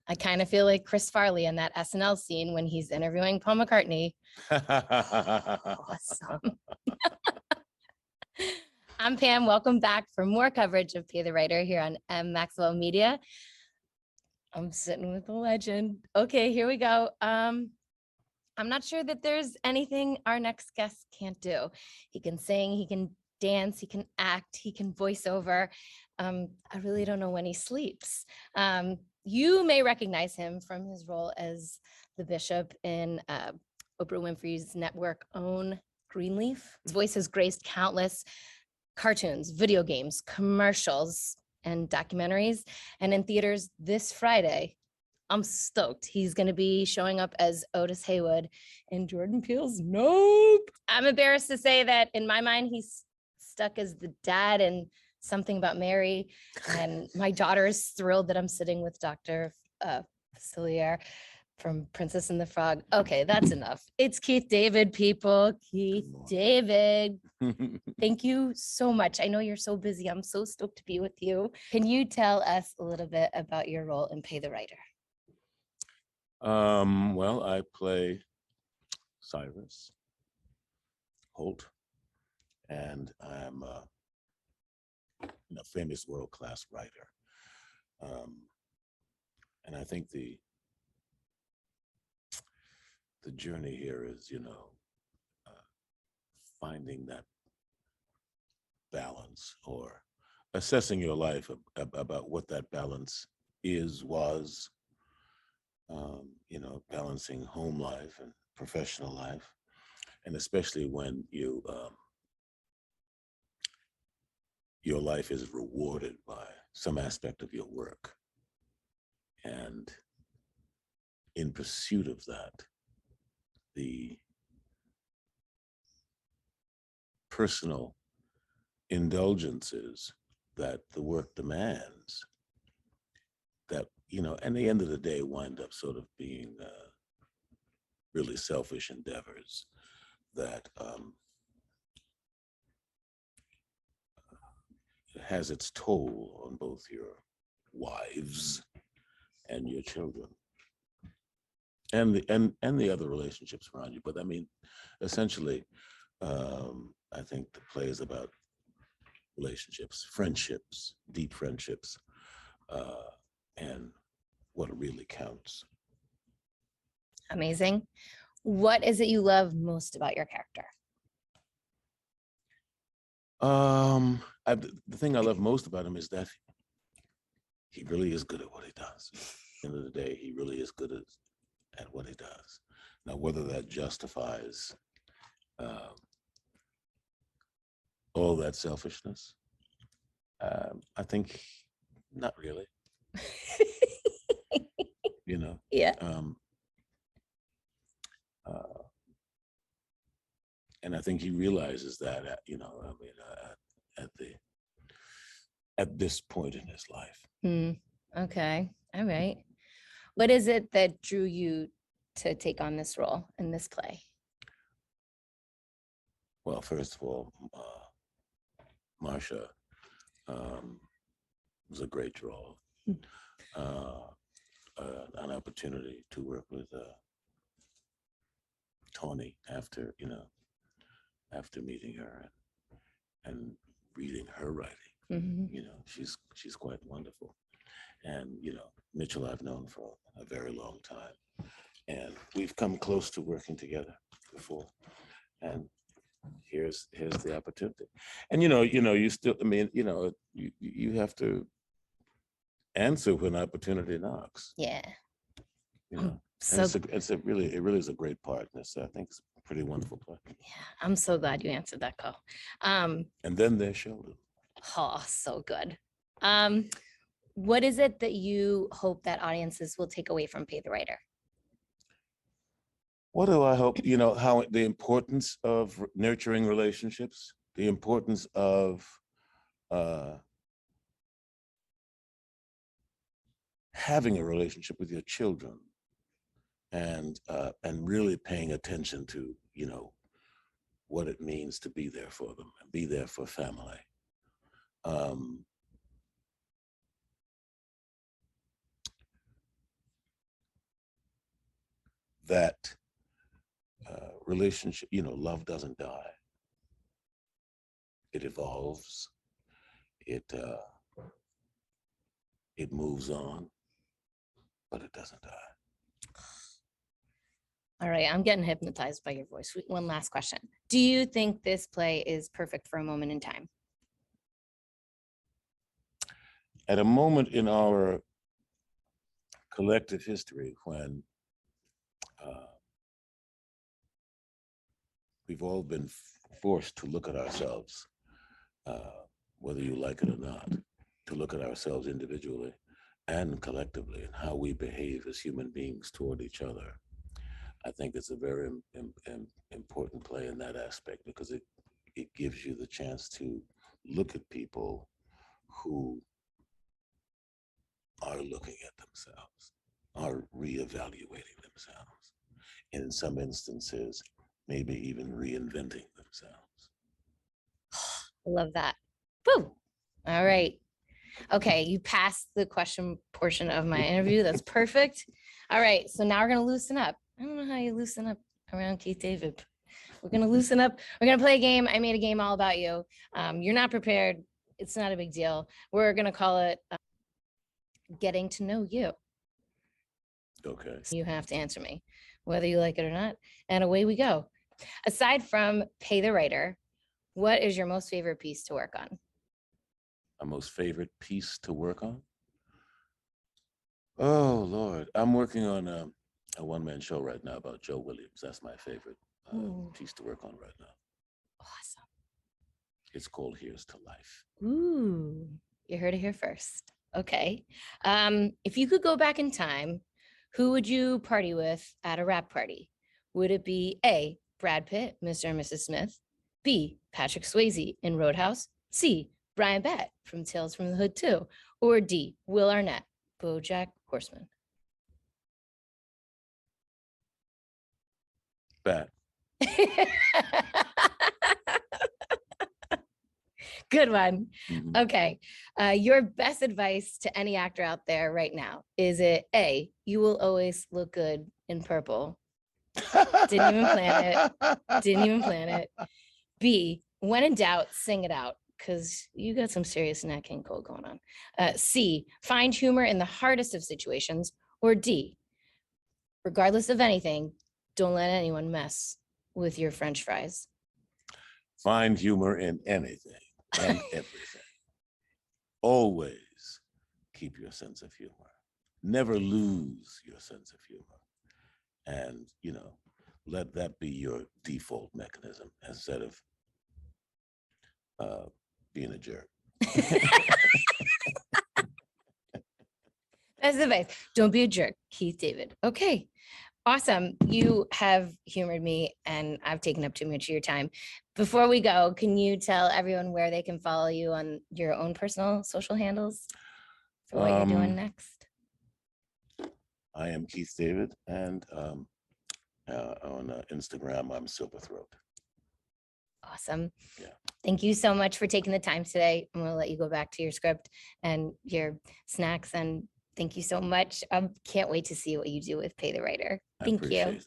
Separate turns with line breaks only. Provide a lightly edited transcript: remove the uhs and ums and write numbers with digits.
I kind of feel like Chris Farley in that SNL scene when he's interviewing Paul McCartney. Awesome. I'm Pam. Welcome back for more coverage of Pay the Writer here on M. Maxwell Media. I'm sitting with the legend. Okay, here we go. I'm not sure that there's anything our next guest can't do. He can sing, he can dance, he can act, he can voice over. I really don't know when he sleeps. You may recognize him from his role as the bishop in Oprah Winfrey's network own Greenleaf. His voice has graced countless cartoons, video games, commercials, and documentaries. And in theaters this Friday, I'm stoked. He's going to be showing up as Otis Haywood in Jordan Peele's Nope. I'm embarrassed to say that in my mind, he's stuck as the dad in Something About Mary. And my daughter is thrilled that I'm sitting with Dr. Facilier from Princess and the Frog. Okay, that's enough. It's Keith David, people. Keith David. Thank you so much. I know you're so busy. I'm so stoked to be with you. Can you tell us a little bit about your role in Pay the Writer?
Well, I play Cyrus Holt, and I'm a famous world-class writer. And I think the journey here is, finding that balance or assessing your life about what that balance was, balancing home life and professional life. And especially when your life is rewarded by some aspect of your work. And in pursuit of that, the personal indulgences that the work demands that, at the end of the day, wind up sort of being really selfish endeavors that has its toll on both your wives and your children and the other relationships around you. But I mean, essentially, I think the play is about relationships, friendships, deep friendships, and what really counts.
Amazing. What is it you love most about your character?
The thing I love most about him is that he really is good at what he does. At the end of the day, he really is good at what he does. Now, whether that justifies all that selfishness, I think not really.
Yeah.
And I think he realizes that, at this point in his life.
Okay. All right. What is it that drew you to take on this role in this play?
Well, first of all, Marsha was a great draw. An opportunity to work with Tawni after meeting her and reading her writing. She's quite wonderful. And Mitchell I've known for a very long time, and we've come close to working together before. And here's the opportunity. And you still, you have to answer when opportunity knocks.
Yeah.
So it really is a great part. I think it's a pretty wonderful play.
Yeah, I'm so glad you answered that call.
And then there's Sheldon.
Oh, so good. What is it that you hope that audiences will take away from Pay the Writer?
What do I hope? How the importance of nurturing relationships, the importance of having a relationship with your children, and really paying attention to what it means to be there for them and be there for family. that relationship, love doesn't die. It evolves. It moves on, but it doesn't die.
All right, I'm getting hypnotized by your voice. One last question. Do you think this play is perfect for a moment in time?
At a moment in our collective history when we've all been forced to look at ourselves, whether you like it or not, to look at ourselves individually and collectively and how we behave as human beings toward each other. I think it's a very important play in that aspect because it gives you the chance to look at people who are looking at themselves, are reevaluating themselves, and in some instances, maybe even reinventing themselves.
I love that. Woo! All right. Okay, you passed the question portion of my interview. That's perfect. All right, so now we're gonna loosen up. I don't know how you loosen up around Keith David. We're gonna loosen up. We're gonna play a game. I made a game all about you. You're not prepared. It's not a big deal. We're gonna call it Getting to Know You.
Okay.
So you have to answer me, whether you like it or not. And away we go. Aside from Pay the Writer, what is your most favorite piece to work on?
My most favorite piece to work on? Oh, Lord. I'm working on a one-man show right now about Joe Williams. That's my favorite piece to work on right now.
Awesome.
It's called Here's to Life.
Ooh, you heard it here first. Okay. If you could go back in time, who would you party with at a rap party? Would it be A, Brad Pitt, Mr. and Mrs. Smith, B, Patrick Swayze in Roadhouse, C, Brian Batt from Tales from the Hood 2, or D, Will Arnett, BoJack Horseman?
Batt.
Good one.
Mhm.
Okay. Your best advice to any actor out there right now, is it A, you will always look good in purple? Didn't even plan it. Didn't even plan it. B, when in doubt, sing it out, because you got some serious Nat King Cole going on. C, find humor in the hardest of situations. Or D, regardless of anything, don't let anyone mess with your French fries.
Find humor in anything and everything. Always keep your sense of humor. Never lose your sense of humor. And, let that be your default mechanism instead of being a jerk.
That's the advice. Don't be a jerk, Keith David. Okay. Awesome. You have humored me and I've taken up too much of your time. Before we go, can you tell everyone where they can follow you on your own personal social handles for what you're doing next?
I am Keith David, and on Instagram, I'm Silver Throat.
Awesome.
Yeah.
Thank you so much for taking the time today. I'm going to let you go back to your script and your snacks. And thank you so much. I can't wait to see what you do with Pay the Writer. Thank you.